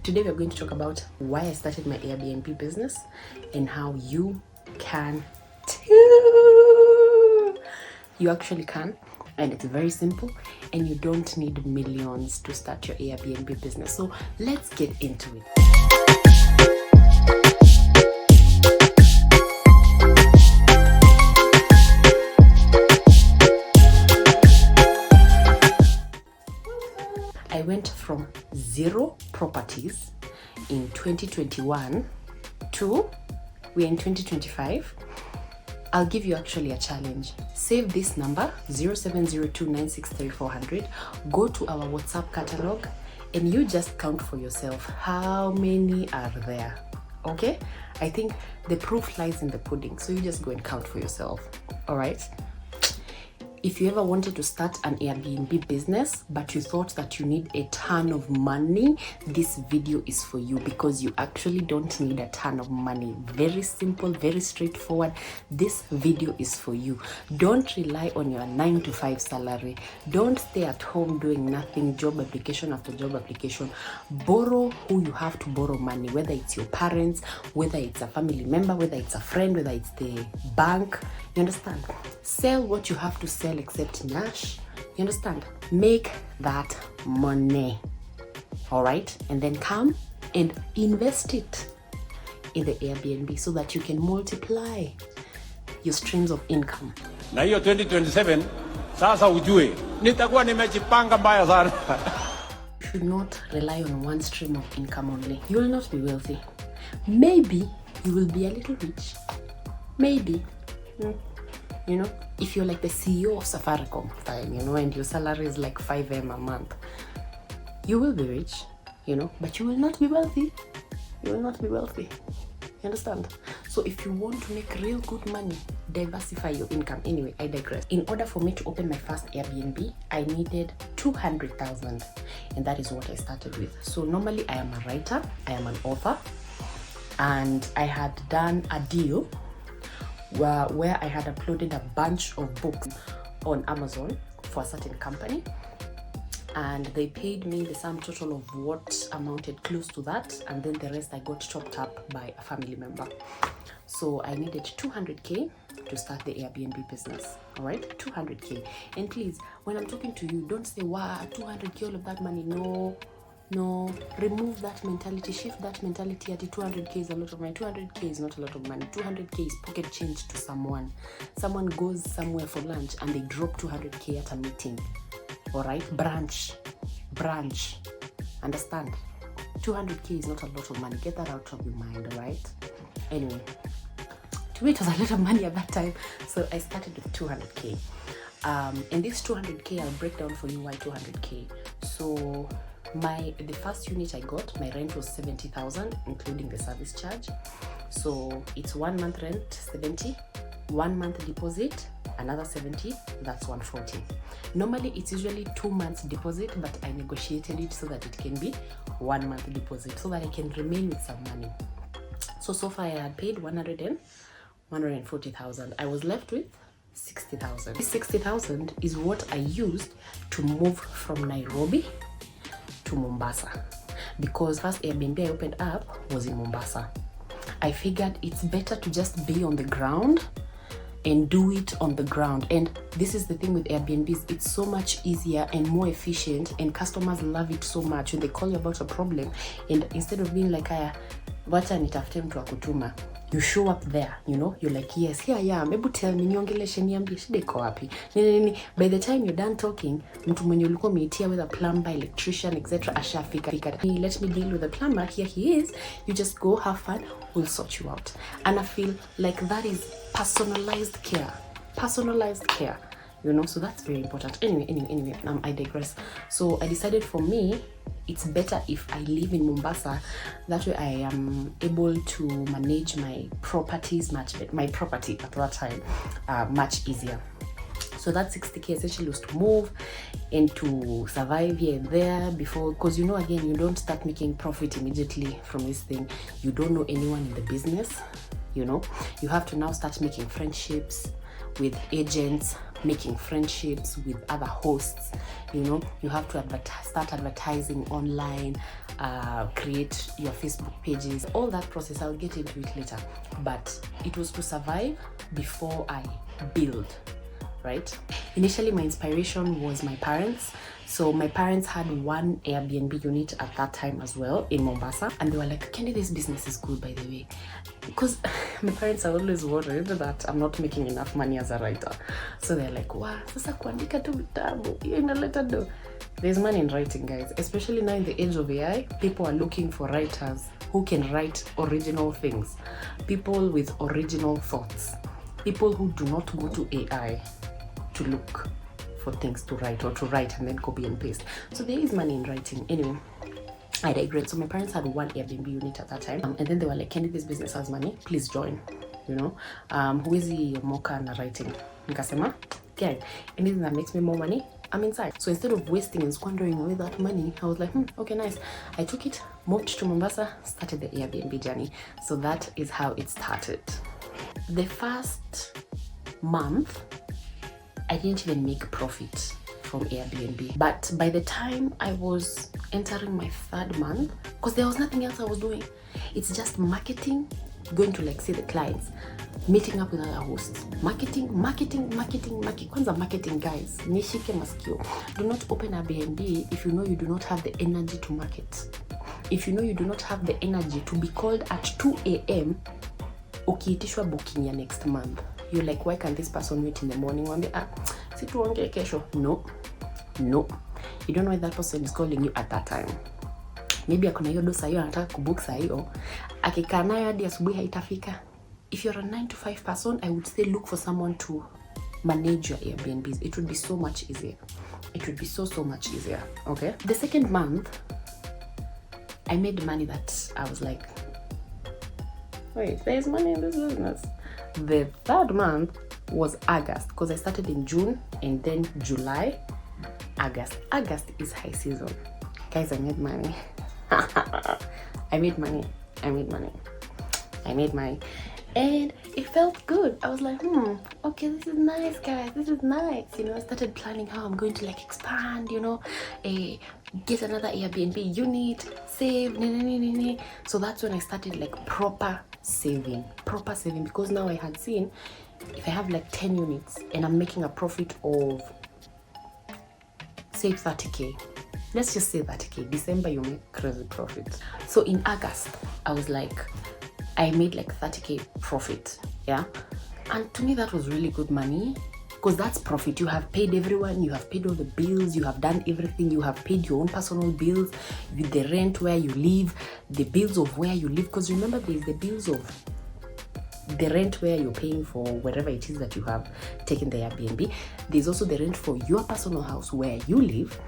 Today we're going to talk about why I started my Airbnb business and how you can too. You actually can, and it's very simple, and you don't need millions to start your Airbnb business. So let's get into it. I went from 0 properties in 2021 to we're in 2025. I'll give you actually a challenge. Save this number 0702963400. Go to our WhatsApp catalog and you just count for yourself how many are there. Okay? I think the proof lies in the pudding, so you just go and count for yourself. All right? If you ever wanted to start an Airbnb business, but you thought that you need a ton of money, this video is for you because you actually don't need a ton of money. Very simple, very straightforward. This video is for you. Don't rely on your 9-to-5 salary. Don't stay at home doing nothing, job application after job application. Borrow who you have to borrow money, whether it's your parents, whether it's a family member, whether it's a friend, whether it's the bank. You understand? Sell what you have to sell except Nash. You understand? Make that money. All right? And then come and invest it in the Airbnb so that you can multiply your streams of income. Na hiyo 2027 sasa ujue nitakuwa nimejipanga mbaya sana. You should not rely on one stream of income only. You will not be wealthy. Maybe you will be a little rich. Maybe. You know, if you're like the CEO of Safaricom, fine, you know, and your salary is like 5M a month, you will be rich, you know, but you will not be wealthy. You will not be wealthy. You understand? So if you want to make real good money, diversify your income. Anyway, I digress. In order for me to open my first Airbnb, I needed 200,000, and that is what I started with. So normally I am a writer, I am an author, and I had done a deal where I had uploaded a bunch of books on Amazon for a certain company, and they paid me the sum total of what amounted close to that, and then the rest I got chopped up by a family member. So I needed 200k to start the Airbnb business. All right, 200k. And please, when I'm talking to you, don't say, wow, 200k, all of that money. No, remove that mentality, shift that mentality at 200k is a lot of money. 200k is not a lot of money. 200k is pocket change to someone. Someone goes somewhere for lunch and they drop 200k at a meeting. All right, branch. Understand? 200k is not a lot of money. Get that out of your mind, all right? Anyway, to me it was a lot of money at that time. So I started with 200k. And this 200k, I'll break down for you why 200k. So the first unit I got, my rent was 70,000, including the service charge. So it's 1 month rent 70, 1 month deposit another 70, that's 140. Normally it's usually 2 months deposit, but I negotiated it so that it can be 1 month deposit so that I can remain with some money. So far I had paid 140,000. I was left with 60,000. This 60,000 is what I used to move from Nairobi to Mombasa, because first Airbnb I opened up was in Mombasa. I figured it's better to just be on the ground and do it on the ground. And this is the thing with Airbnbs, it's so much easier and more efficient, and customers love it so much when they call you about a problem, and instead of being like, wacha nitafute mtu wa kutuma, you show up there, you know, you're like, yes, here I am, hebu tell me, niongeleshe, niambie shida iko wapi. By the time you're done talking, mtu mwenye ulikuwa umeitia with a plumber, electrician, etc. ashafika. Let me deal with the plumber, here he is, you just go, have fun, we'll sort you out. And I feel like that is personalized care, you know, so that's very important. Anyway, I digress. So I decided for me, it's better if I live in Mombasa. That way I am able to manage my properties my property at that time much easier. So that 60k essentially was to move and to survive here and there before, because you know, again, you don't start making profit immediately from this thing. You don't know anyone in the business, you know. You have to now start making friendships with agents, making friendships with other hosts. You have to start advertising online, create your Facebook pages, all that process. I'll get into it later, but it was to survive before I build, right? Initially, my inspiration was my parents. So my parents had one Airbnb unit at that time as well in Mombasa, and they were like, Kenny, this business is good, by the way, because my parents are always worried that I'm not making enough money as a writer. So they're like, wow, sasa kuandika tu vitabu, hiyo inaleta do. There's money in writing, guys, especially now in the age of AI. People are looking for writers who can write original things, people with original thoughts, people who do not go to AI to look for things to write, or to write and then copy and paste. So there is money in writing. Anyway, I digress. So my parents had one Airbnb unit at that time, and then they were like, Kenny, this business has money, please join. Huwezi moka na writing. Nikasema, okay, anything that makes me more money, I'm inside. So instead of wasting and squandering away that money, I was like, okay, nice. I took it, moved to Mombasa, started the Airbnb journey. So that is how it started. The first month, I didn't even make profit from Airbnb. But by the time I was entering my third month, because there was nothing else I was doing, it's just marketing, going to like see the clients, meeting up with other hosts, marketing. Kwanza marketing, guys, nishike maskio. Do not open Airbnb if you know you do not have the energy to market. If you know you do not have the energy to be called at 2 a.m. ukiitishwa booking ya next month. You're like, why can't this person wait in the morning? Si tuongee kesho. No. You don't know why that person is calling you at that time. Maybe akona hiyo dosa hiyo anataka kubook saa hiyo. Akikaa nayo hadi asubuhi haitafika. If you're a 9 to 5 person, I would say look for someone to manage your Airbnbs. It would be so much easier. It would be so much easier. Okay? The second month, I made money that I was like, wait, there's money in this business. The third month was August, because I started in June and then July, August. August is high season. Guys, I made money. I made money. And it felt good. I was like, okay, this is nice, guys. This is nice. I started planning how I'm going to like expand, get another Airbnb unit, save, So that's when I started like proper saving, because now I had seen if I have like 10 units and I'm making a profit of, say, 30K. Let's just say 30K. December, you make crazy profit. So in August, I was like, I made like 30K profit. Yeah. And to me, that was really good money, because that's profit. You have paid everyone, you have paid all the bills, you have done everything, you have paid your own personal bills, with the rent where you live, the bills of where you live. Because remember, there's the bills of the rent where you're paying for wherever it is that you have taken the Airbnb. There's also the rent for your personal house where you live,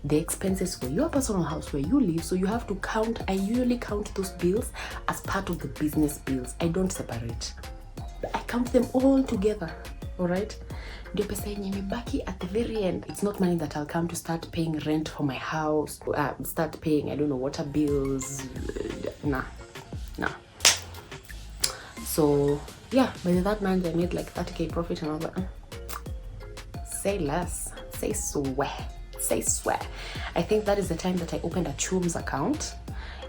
the expenses for your personal house where you live. So you have to count. I usually count those bills as part of the business bills. I don't separate. I count them all together. All right? Ndio pesa yenye imebaki at the very end. It's not money that I'll come to start paying rent for my house, start paying, I don't know, water bills. Nah. So yeah, by that month I made like 30K profit, and I was like, say less, say swear. I think that is the time that I opened a Chooms account,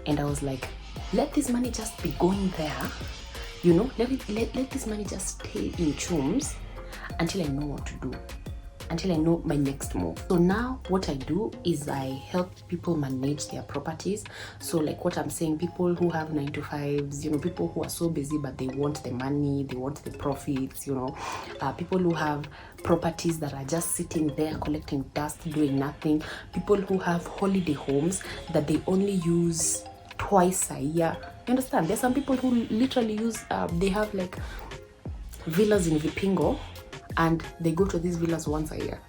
and I was like, let this money just be going there, let this money just stay in Chooms until I know what to do, until I know my next move. So now what I do is I help people manage their properties. So like what I'm saying, people who have 9 to 5s, people who are so busy but they want the money, they want the profits, people who have properties that are just sitting there collecting dust, doing nothing, people who have holiday homes that they only use twice a year. You understand? There's some people who literally use, they have like villas in Vipingo, and they go to these villas once a year.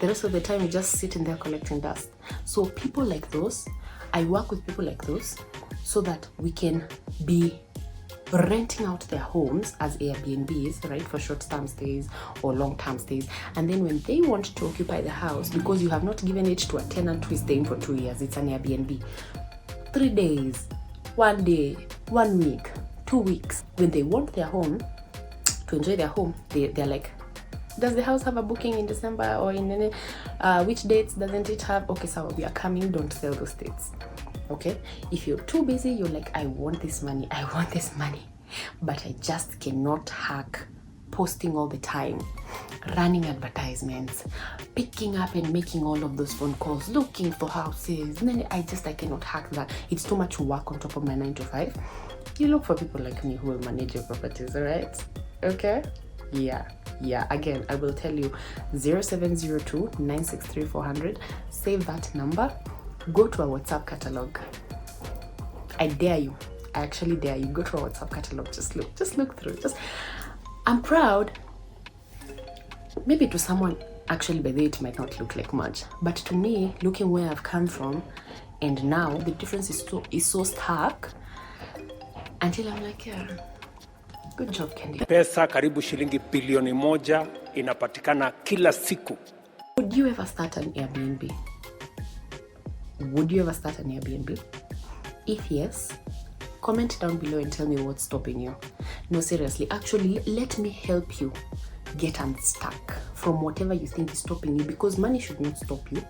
The rest of the time, you're just sitting there collecting dust. So people like those, I work with people like those so that we can be renting out their homes as Airbnbs, right, for short-term stays or long-term stays. And then when they want to occupy the house, because you have not given it to a tenant who is staying for 2 years, it's an Airbnb. 3 days, 1 day, 1 week, 2 weeks. When they want their home, to enjoy their home, they're like, Does the house have a booking in December or in any which dates doesn't it have? Okay, so we are coming, don't sell those dates. Okay, if you're too busy, you're like, I want this money, but I just cannot hack posting all the time, running advertisements, picking up and making all of those phone calls, looking for houses, and then I cannot hack that. It's too much work on top of my 9 to 5. You look for people like me who will manage your properties, all right? Okay? Yeah. Again, I will tell you, 0702 963 400. Save that number. Go to our WhatsApp catalog. I dare you. I actually dare you. Go to our WhatsApp catalog. Just look through. I'm proud. Maybe to someone, actually, by the way, it might not look like much, but to me, looking where I've come from and now, the difference is so stark. Until I'm like, yeah, good job, Candy. Pesa karibu shilingi bilioni 1 inapatikana kila siku. Would you ever start an Airbnb? If yes, comment down below and tell me what's stopping you. No, seriously, actually, let me help you get unstuck from whatever you think is stopping you, because money should not stop you.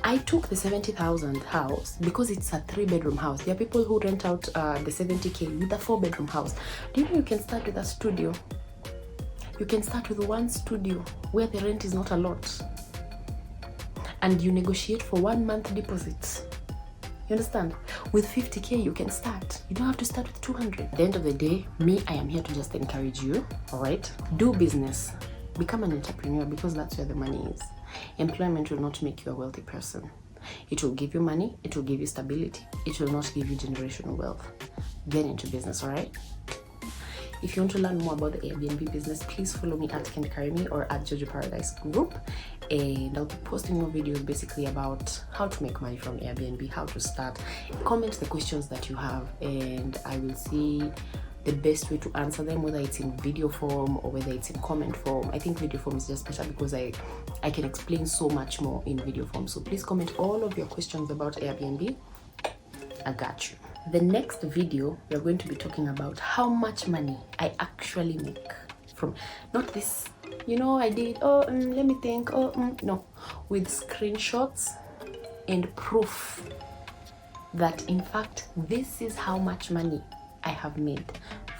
I took the 70,000 house because it's a 3-bedroom house. There are people who rent out the 70K with a 4-bedroom house. Do you know you can start with a studio? You can start with 1 studio where the rent is not a lot, and you negotiate for 1 month deposit. You understand? With 50K, you can start. You don't have to start with 200. At the end of the day, I am here to just encourage you, all right? Do business. Become an entrepreneur, because that's where the money is. Employment will not make you a wealthy person. It will give you money. It will give you stability. It will not give you generational wealth. Get into business, all right? If you want to learn more about the Airbnb business, please follow me at Candy Karimi or at Jojo Paradise Group, and I'll be posting more videos basically about how to make money from Airbnb, how to start. Comment the questions that you have, and I will see the best way to answer them, whether it's in video form or whether it's in comment form. I think video form is just better because I can explain so much more in video form. So please comment all of your questions about Airbnb. I got you. The next video, we're going to be talking about how much money I actually make from, not this, I did, let me think, no, with screenshots and proof that in fact, this is how much money I have made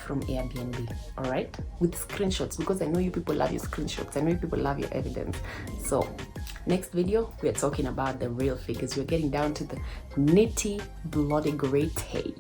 from Airbnb, all right? With screenshots, because I know you people love your screenshots. I know you people love your evidence. So next video, we're talking about the real figures. We're getting down to the nitty bloody gritty.